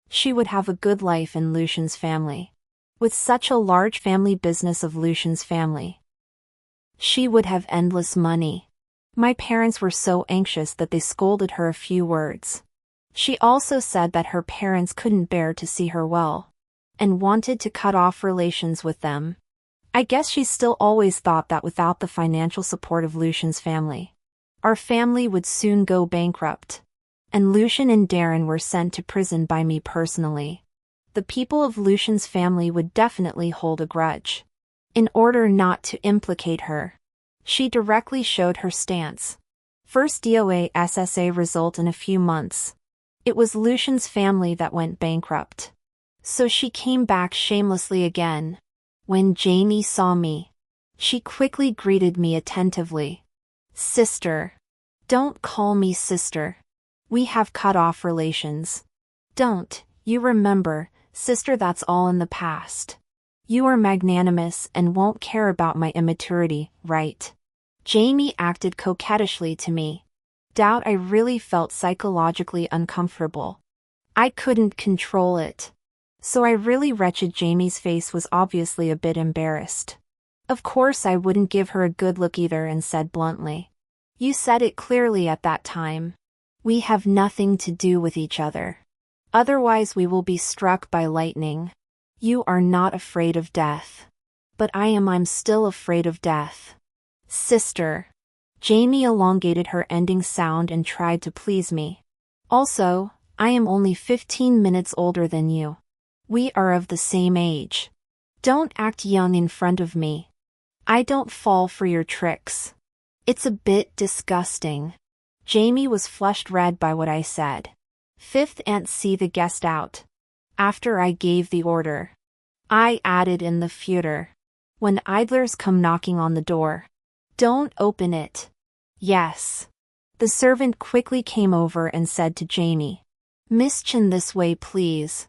she would have a good life in Lucian's family. With such a large family business of Lucian's family, she would have endless money. My parents were so anxious that they scolded her a few words. She also said that her parents couldn't bear to see her well, and wanted to cut off relations with them. I guess she still always thought that without the financial support of Lucian's family, our family would soon go bankrupt. And Lucian and Darren were sent to prison by me personally. The people of Lucian's family would definitely hold a grudge. In order not to implicate her, she directly showed her stance. First DOA SSA result in a few months. It was Lucian's family that went bankrupt. So she came back shamelessly again. When Jamie saw me, she quickly greeted me attentively. Sister. Don't call me sister. We have cut off relations. Don't, you remember, sister, that's all in the past. You are magnanimous and won't care about my immaturity, right? Jamie acted coquettishly to me. Doubt I really felt psychologically uncomfortable. I couldn't control it. So I really wretched. Jamie's face was obviously a bit embarrassed. Of course I wouldn't give her a good look either and said bluntly. You said it clearly at that time. We have nothing to do with each other. Otherwise we will be struck by lightning. You are not afraid of death. But I am. I'm still afraid of death. Sister. Jamie elongated her ending sound and tried to please me. Also, I am only 15 minutes older than you. We are of the same age. Don't act young in front of me. I don't fall for your tricks. It's a bit disgusting. Jamie was flushed red by what I said. Fifth aunt, see the guest out. After I gave the order, I added in the future. When idlers come knocking on the door, don't open it. Yes. The servant quickly came over and said to Jamie, Miss Chin, this way please.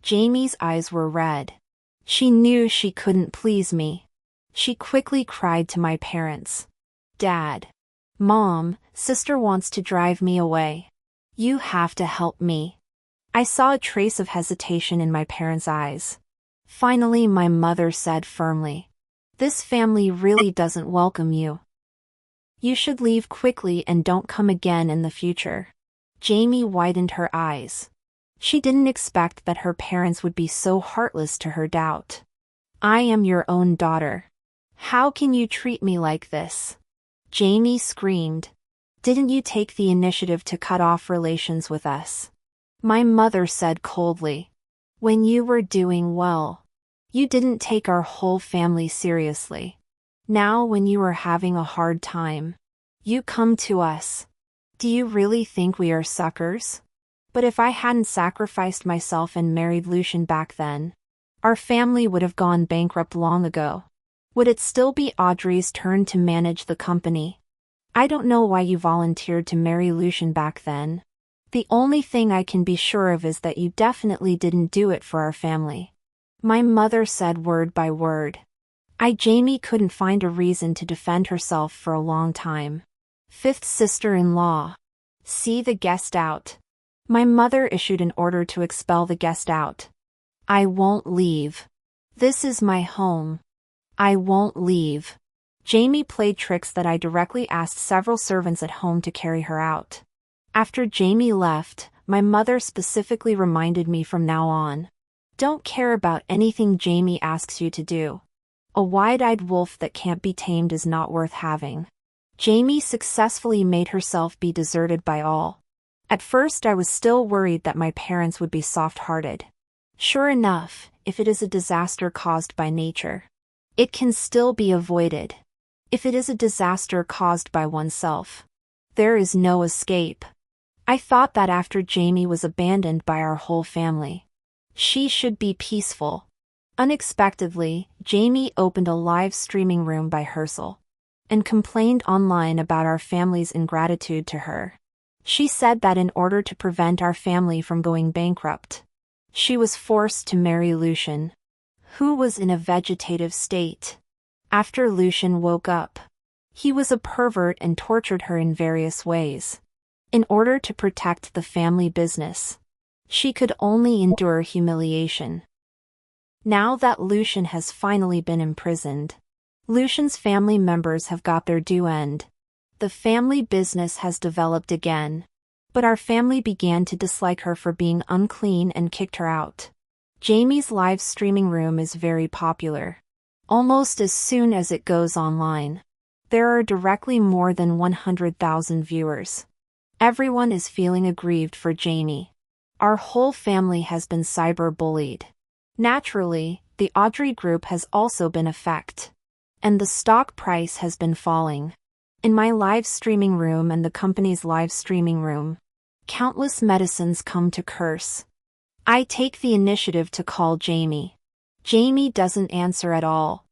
Jamie's eyes were red. She knew she couldn't please me. She quickly cried to my parents. Dad. Mom, sister wants to drive me away. You have to help me. I saw a trace of hesitation in my parents' eyes. Finally my mother said firmly, This family really doesn't welcome you. You should leave quickly and don't come again in the future. Jamie widened her eyes. She didn't expect that her parents would be so heartless to her doubt. I am your own daughter. How can you treat me like this? Jamie screamed. Didn't you take the initiative to cut off relations with us? My mother said coldly. When you were doing well. You didn't take our whole family seriously. Now when you are having a hard time, you come to us. Do you really think we are suckers? But if I hadn't sacrificed myself and married Lucian back then, our family would have gone bankrupt long ago. Would it still be Audrey's turn to manage the company? I don't know why you volunteered to marry Lucian back then. The only thing I can be sure of is that you definitely didn't do it for our family. My mother said word by word. Jamie couldn't find a reason to defend herself for a long time. Fifth sister-in-law. See the guest out. My mother issued an order to expel the guest out. I won't leave. This is my home. I won't leave. Jamie played tricks that I directly asked several servants at home to carry her out. After Jamie left, my mother specifically reminded me from now on. Don't care about anything Jamie asks you to do. A wide-eyed wolf that can't be tamed is not worth having. Jamie successfully made herself be deserted by all. At first I was still worried that my parents would be soft-hearted. Sure enough, if it is a disaster caused by nature, it can still be avoided. If it is a disaster caused by oneself, there is no escape. I thought that after Jamie was abandoned by our whole family, she should be peaceful. Unexpectedly, Jamie opened a live streaming room by Herschel and complained online about our family's ingratitude to her. She said that in order to prevent our family from going bankrupt, she was forced to marry Lucian, who was in a vegetative state. After Lucian woke up, he was a pervert and tortured her in various ways. In order to protect the family business, she could only endure humiliation. Now that Lucian has finally been imprisoned, Lucian's family members have got their due end. The family business has developed again. But our family began to dislike her for being unclean and kicked her out. Jamie's live streaming room is very popular. almost as soon as it goes online. There are directly more than 100,000 viewers. Everyone is feeling aggrieved for Jamie. Our whole family has been cyber-bullied. Naturally, the Audrey group has also been affected. And the stock price has been falling. In my live streaming room and the company's live streaming room, countless medicines come to curse. I take the initiative to call Jamie. Jamie doesn't answer at all,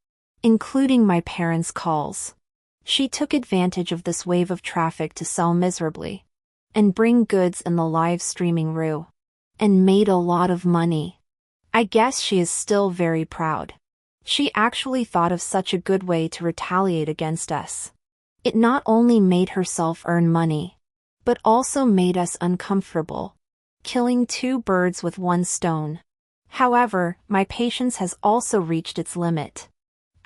including my parents' calls. She took advantage of this wave of traffic to sell miserably and bring goods in the live streaming room, and made a lot of money. I guess she is still very proud. She actually thought of such a good way to retaliate against us. It not only made herself earn money, but also made us uncomfortable, killing two birds with one stone. However, my patience has also reached its limit.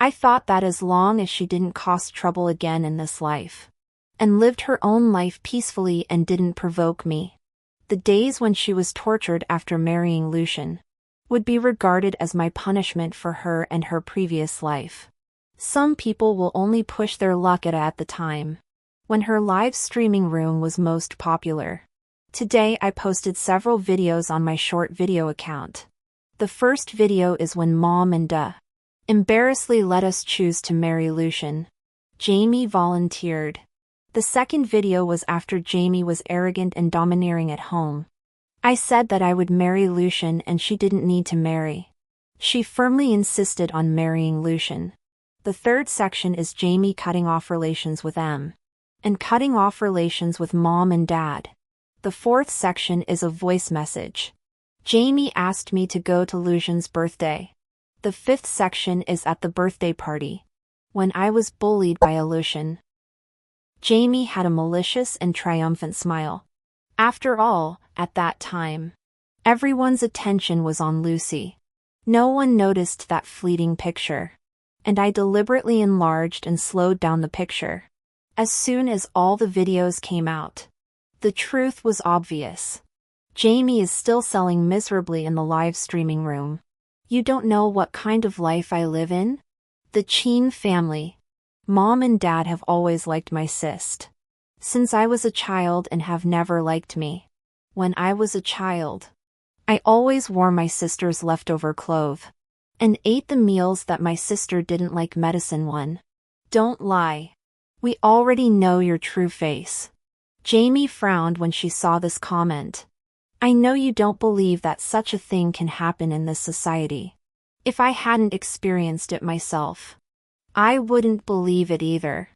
I thought that as long as she didn't cause trouble again in this life, and lived her own life peacefully and didn't provoke me, the days when she was tortured after marrying Lucian would be regarded as my punishment for her and her previous life. Some people will only push their luck at the time, when her live streaming room was most popular. Today I posted several videos on my short video account. The first video is when Mom and embarrassingly let us choose to marry Lucian. Jamie volunteered. The second video was after Jamie was arrogant and domineering at home. I said that I would marry Lucian and she didn't need to marry. She firmly insisted on marrying Lucian. The third section is Jamie cutting off relations with M, and cutting off relations with Mom and Dad. The fourth section is a voice message. Jamie asked me to go to Lucian's birthday. The fifth section is at the birthday party, when I was bullied by Lucian. Jamie had a malicious and triumphant smile. After all, at that time, everyone's attention was on Lucy. No one noticed that fleeting picture, and I deliberately enlarged and slowed down the picture. As soon as all the videos came out, the truth was obvious. Jamie is still selling miserably in the live streaming room. You don't know what kind of life I live in? The Chin family. Mom and Dad have always liked my sister since I was a child and have never liked me. When I was a child, I always wore my sister's leftover clothes and ate the meals that my sister didn't like. Medicine 1. Don't lie. We already know your true face. Jamie frowned when she saw this comment. I know you don't believe that such a thing can happen in this society. If I hadn't experienced it myself, I wouldn't believe it either.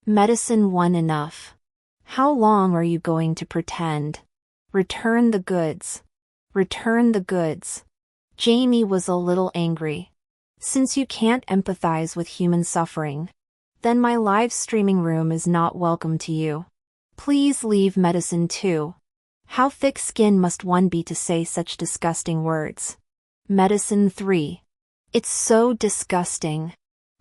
Medicine 1. Enough. How long are you going to pretend? Return the goods. Return the goods. Jamie was a little angry. Since you can't empathize with human suffering, then my live streaming room is not welcome to you. Please leave. Medicine 2. How thick skin must one be to say such disgusting words? Medicine 3. It's so disgusting.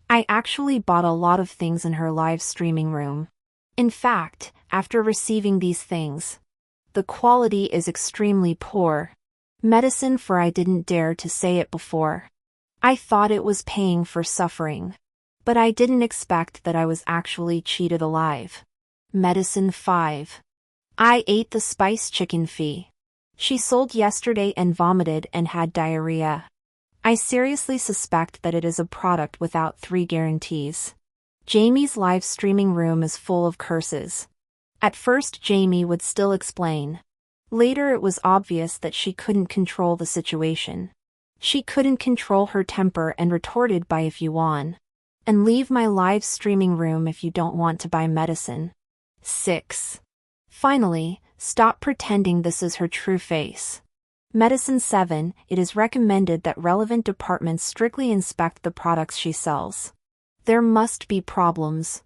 I actually bought a lot of things in her live streaming room. In fact, after receiving these things, the quality is extremely poor. Medicine 4. I didn't dare to say it before. I thought it was paying for suffering, but I didn't expect that I was actually cheated alive. Medicine 5. I ate the spice chicken fee she sold yesterday and vomited and had diarrhea. I seriously suspect that it is a product without 3 guarantees. Jamie's live streaming room is full of curses. At first Jamie would still explain. Later it was obvious that she couldn't control the situation. She couldn't control her temper and retorted by if you want. And leave my live streaming room if you don't want to buy medicine. 6. Finally, stop pretending this is her true face. Medicine 7. It is recommended that relevant departments strictly inspect the products she sells. There must be problems.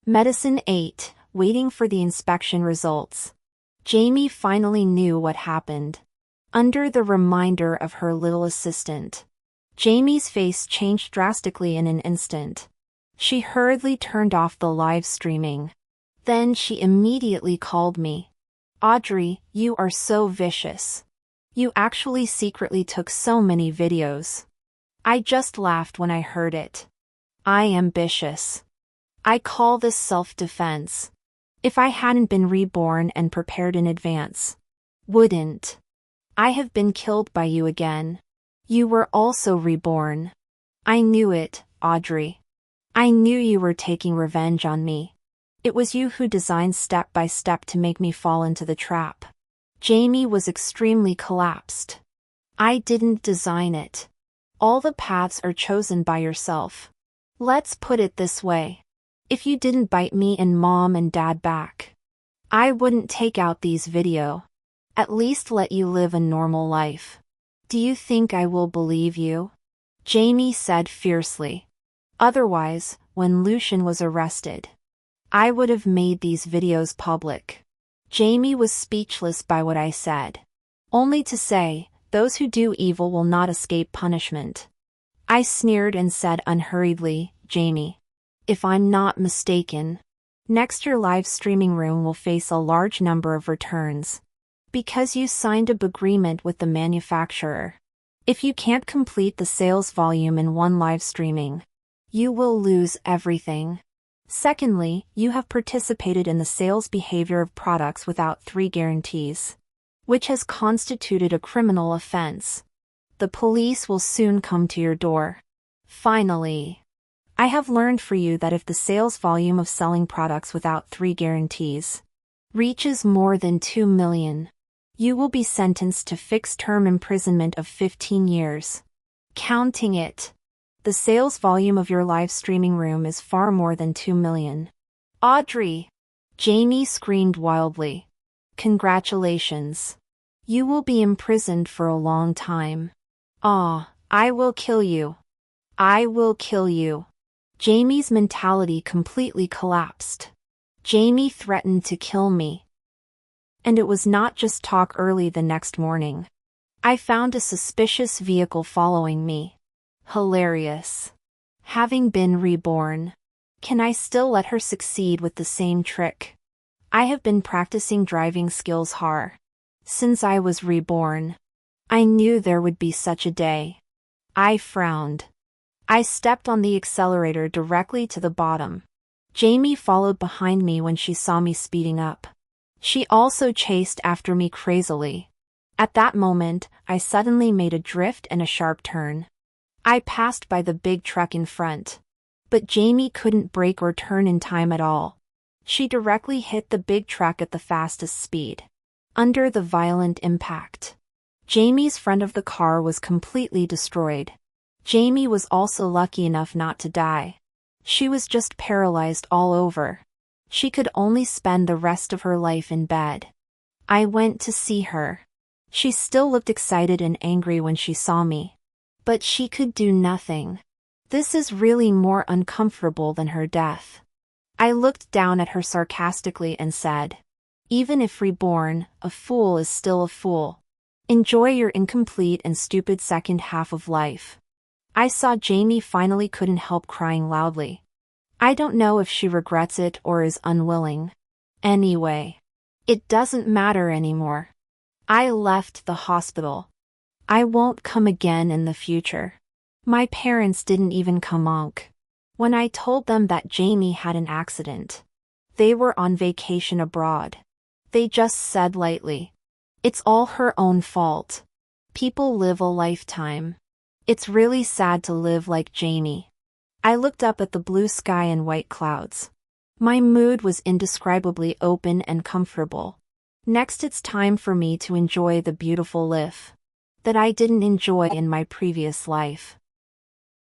Medicine 8. Waiting for the inspection results. Jamie finally knew what happened. Under the reminder of her little assistant, Jamie's face changed drastically in an instant. She hurriedly turned off the live streaming. Then she immediately called me. Audrey, you are so vicious. You actually secretly took so many videos. I just laughed when I heard it. I ambitious. I call this self-defense. If I hadn't been reborn and prepared in advance, wouldn't I have been killed by you again? You were also reborn. I knew it, Audrey. I knew you were taking revenge on me. It was you who designed step by step to make me fall into the trap. Jamie was extremely collapsed. I didn't design it. All the paths are chosen by yourself. Let's put it this way. If you didn't bite me and mom and dad back, I wouldn't take out these video. At least let you live a normal life. Do you think I will believe you? Jamie said fiercely. Otherwise, when Lucian was arrested, I would have made these videos public. Jamie was speechless by what I said. Only to say, those who do evil will not escape punishment. I sneered and said unhurriedly, Jamie, if I'm not mistaken, next your live streaming room will face a large number of returns. Because you signed a agreement with the manufacturer. If you can't complete the sales volume in one live streaming, you will lose everything. Secondly, you have participated in the sales behavior of products without 3 guarantees, which has constituted a criminal offense. The police will soon come to your door. Finally, I have learned for you that if the sales volume of selling products without 3 guarantees reaches more than 2 million, you will be sentenced to fixed-term imprisonment of 15 years. Counting it, the sales volume of your live streaming room is far more than 2 million. Audrey! Jamie screamed wildly. Congratulations. You will be imprisoned for a long time. I will kill you. I will kill you. Jamie's mentality completely collapsed. Jamie threatened to kill me. And it was not just talk. Early the next morning, I found a suspicious vehicle following me. Hilarious. Having been reborn, can I still let her succeed with the same trick? I have been practicing driving skills hard since I was reborn. I knew there would be such a day. I frowned. I stepped on the accelerator directly to the bottom. Jamie followed behind me when she saw me speeding up. She also chased after me crazily. At that moment, I suddenly made a drift and a sharp turn. I passed by the big truck in front. But Jamie couldn't brake or turn in time at all. She directly hit the big truck at the fastest speed. Under the violent impact, Jamie's front of the car was completely destroyed. Jamie was also lucky enough not to die. She was just paralyzed all over. She could only spend the rest of her life in bed. I went to see her. She still looked excited and angry when she saw me. But she could do nothing. This is really more uncomfortable than her death. I looked down at her sarcastically and said, even if reborn, a fool is still a fool. Enjoy your incomplete and stupid second half of life. I saw Jamie finally couldn't help crying loudly. I don't know if she regrets it or is unwilling. Anyway, it doesn't matter anymore. I left the hospital. I won't come again in the future. My parents didn't even come when I told them that Jamie had an accident. They were on vacation abroad. They just said lightly, it's all her own fault. People live a lifetime. It's really sad to live like Jamie. I looked up at the blue sky and white clouds. My mood was indescribably open and comfortable. Next, it's time for me to enjoy the beautiful life that I didn't enjoy in my previous life.